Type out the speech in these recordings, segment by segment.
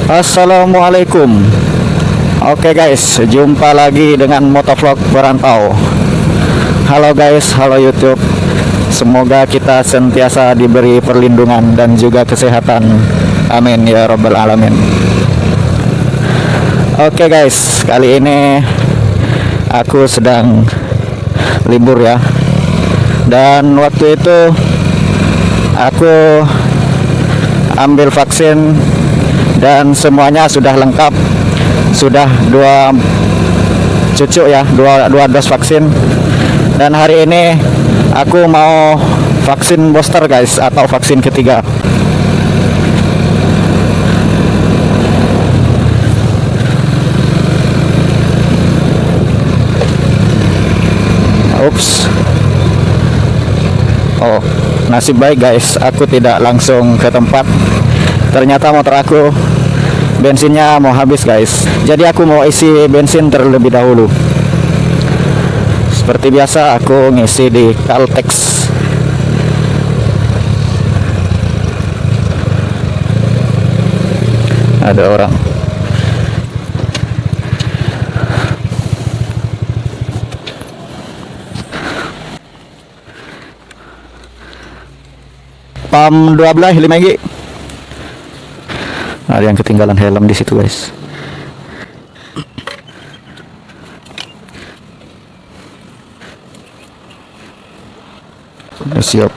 Assalamualaikum. Oke guys, jumpa lagi dengan motovlog perantau. Halo guys, halo YouTube. Semoga kita sentiasa diberi perlindungan dan juga kesehatan. Amin ya robbal alamin. Oke guys, kali ini aku sedang libur ya. Dan waktu itu aku ambil vaksin dan semuanya sudah lengkap, sudah dua cucu ya, dua dos vaksin. Dan hari ini aku mau vaksin booster guys, atau vaksin ketiga. Ups. Oh, nasib baik guys, aku tidak langsung ke tempat. Ternyata motor aku bensinnya mau habis guys. Jadi aku mau isi bensin terlebih dahulu. Seperti biasa aku ngisi di Caltex. Ada orang. Pam 12 5G. Ada yang ketinggalan helm di situ guys. Siap.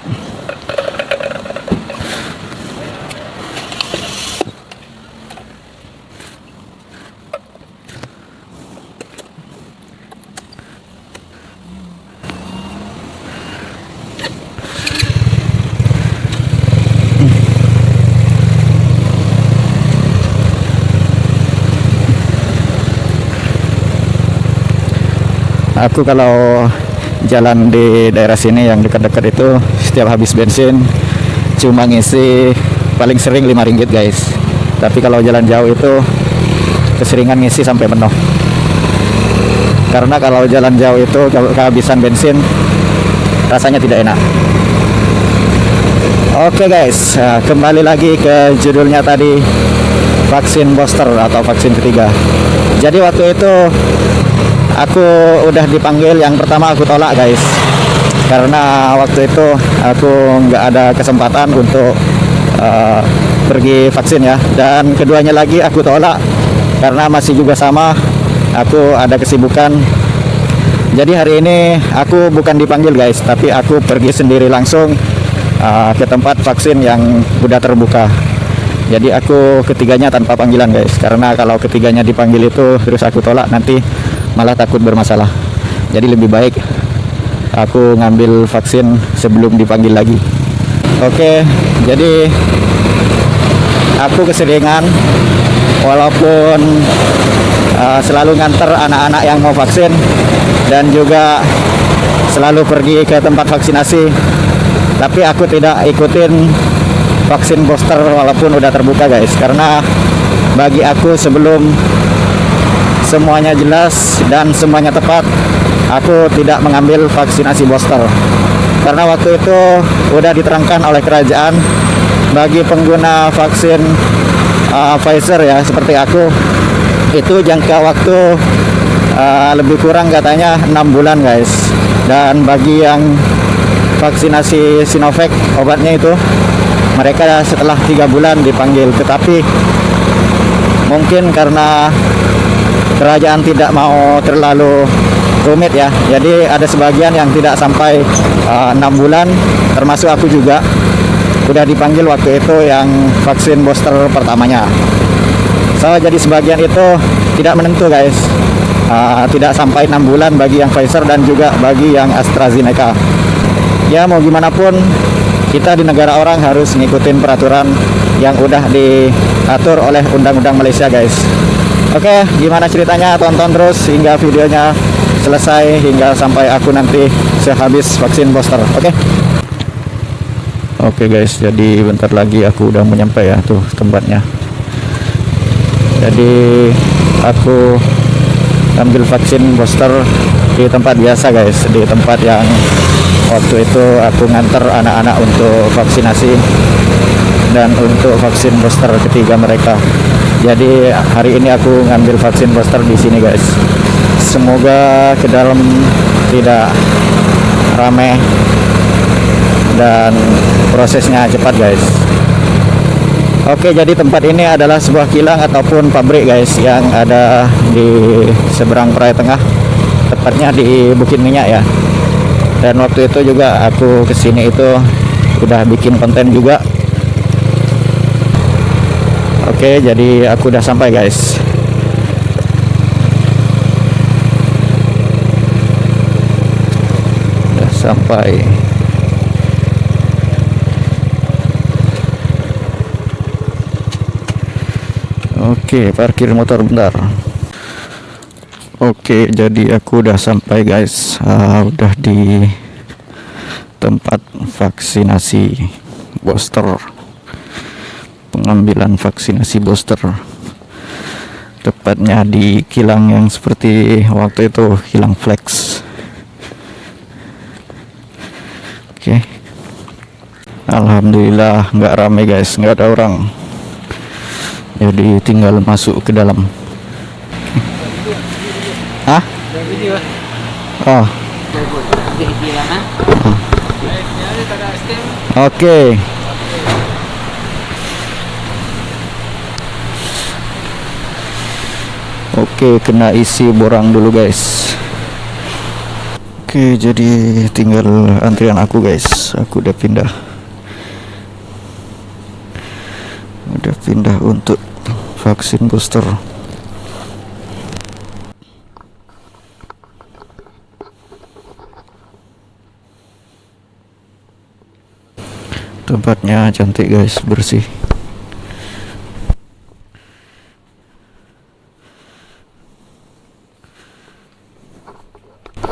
Aku kalau jalan di daerah sini yang dekat-dekat itu, setiap habis bensin cuma ngisi paling sering 5 ringgit guys. Tapi kalau jalan jauh itu keseringan ngisi sampai penuh. Karena kalau jalan jauh itu kehabisan bensin rasanya tidak enak. Oke guys, kembali lagi ke judulnya tadi, vaksin booster atau vaksin ketiga. Jadi waktu itu aku udah dipanggil, yang pertama aku tolak guys, karena waktu itu aku nggak ada kesempatan untuk pergi vaksin ya. Dan keduanya lagi aku tolak karena masih juga sama, aku ada kesibukan. Jadi hari ini aku bukan dipanggil guys, tapi aku pergi sendiri langsung ke tempat vaksin yang udah terbuka. Jadi aku ketiganya tanpa panggilan guys, karena kalau ketiganya dipanggil itu terus aku tolak, nanti malah takut bermasalah. Jadi lebih baik aku ngambil vaksin sebelum dipanggil lagi. Oke, jadi aku keseringan walaupun selalu nganter anak-anak yang mau vaksin dan juga selalu pergi ke tempat vaksinasi, tapi aku tidak ikutin vaksin booster walaupun udah terbuka guys, karena bagi aku sebelum semuanya jelas dan semuanya tepat, aku tidak mengambil vaksinasi booster. Karena waktu itu udah diterangkan oleh kerajaan, bagi pengguna vaksin Pfizer ya seperti aku, itu jangka waktu lebih kurang katanya 6 bulan guys. Dan bagi yang vaksinasi Sinovac obatnya itu, mereka setelah 3 bulan dipanggil. Tetapi mungkin karena kerajaan tidak mau terlalu rumit ya, jadi ada sebagian yang tidak sampai 6 bulan, termasuk aku juga udah dipanggil waktu itu yang vaksin booster pertamanya. So jadi sebagian itu tidak menentu guys, tidak sampai 6 bulan bagi yang Pfizer dan juga bagi yang AstraZeneca. Ya mau gimana pun, kita di negara orang harus ngikutin peraturan yang udah diatur oleh undang-undang Malaysia guys. Oke, gimana ceritanya? Tonton terus hingga videonya selesai, hingga sampai aku nanti sehabis vaksin booster. Oke guys, jadi bentar lagi aku udah menyampai ya tuh tempatnya. Jadi aku ambil vaksin booster di tempat biasa guys, di tempat yang waktu itu aku nganter anak-anak untuk vaksinasi dan untuk vaksin booster ketiga mereka. Jadi hari ini aku ngambil vaksin booster di sini guys. Semoga ke dalam tidak ramai dan prosesnya cepat guys. Oke, jadi tempat ini adalah sebuah kilang ataupun pabrik guys yang ada di seberang Perai Tengah, tepatnya di Bukit Minyak ya. Dan waktu itu juga aku kesini itu udah bikin konten juga. Oke, jadi aku udah sampai guys. Udah sampai. Oke, parkir motor bentar. Oke, jadi aku udah sampai guys. Udah di tempat vaksinasi booster, pengambilan vaksinasi booster, tepatnya di kilang yang seperti waktu itu, kilang Flex. Oke, alhamdulillah nggak ramai guys, nggak ada orang. Jadi tinggal masuk ke dalam. Hah? Oh. Oke. Oke, kena isi borang dulu guys. Oke, jadi tinggal antrian aku guys. Aku udah pindah. Udah pindah untuk vaksin booster. Tempatnya cantik guys, bersih.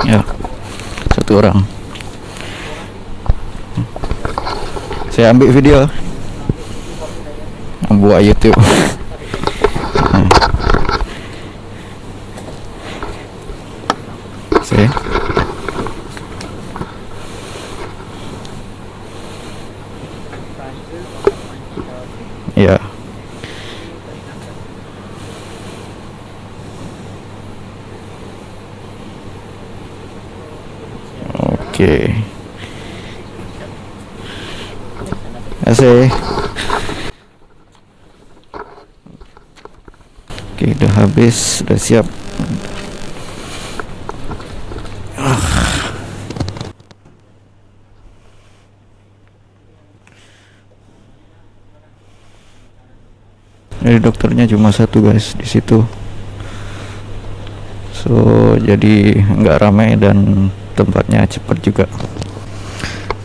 Ya, satu orang. Saya ambil video buat YouTube. Saya ya. Oke. Asik. Oke, udah habis, udah siap. Jadi dokternya cuma satu guys di situ. So, jadi nggak ramai dan tempatnya cepat juga.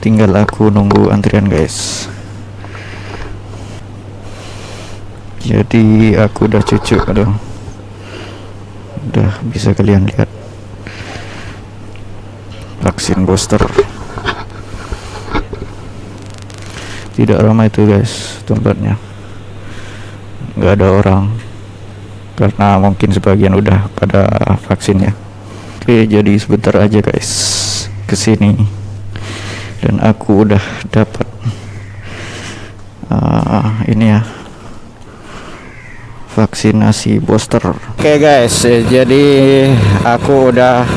Tinggal aku nunggu antrian guys. Jadi aku udah cucuk, aduh, udah bisa kalian lihat vaksin booster. Tidak ramai tuh guys tempatnya, nggak ada orang karena mungkin sebagian udah pada vaksinnya. Oke, jadi sebentar aja guys kesini dan aku udah dapat ini ya, vaksinasi booster. Oke guys, jadi aku udah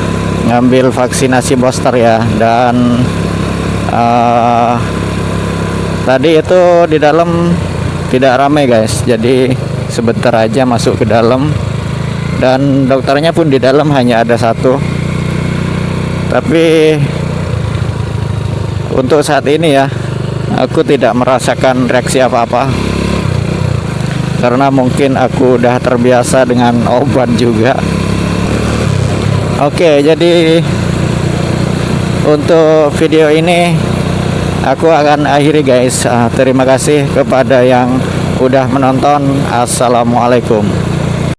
ngambil vaksinasi booster ya, dan tadi itu di dalam tidak ramai guys, jadi sebentar aja masuk ke dalam dan dokternya pun di dalam hanya ada satu. Tapi untuk saat ini ya, aku tidak merasakan reaksi apa-apa karena mungkin aku udah terbiasa dengan obat juga. Oke, jadi untuk video ini aku akan akhiri guys. Terima kasih kepada yang udah menonton. Assalamualaikum.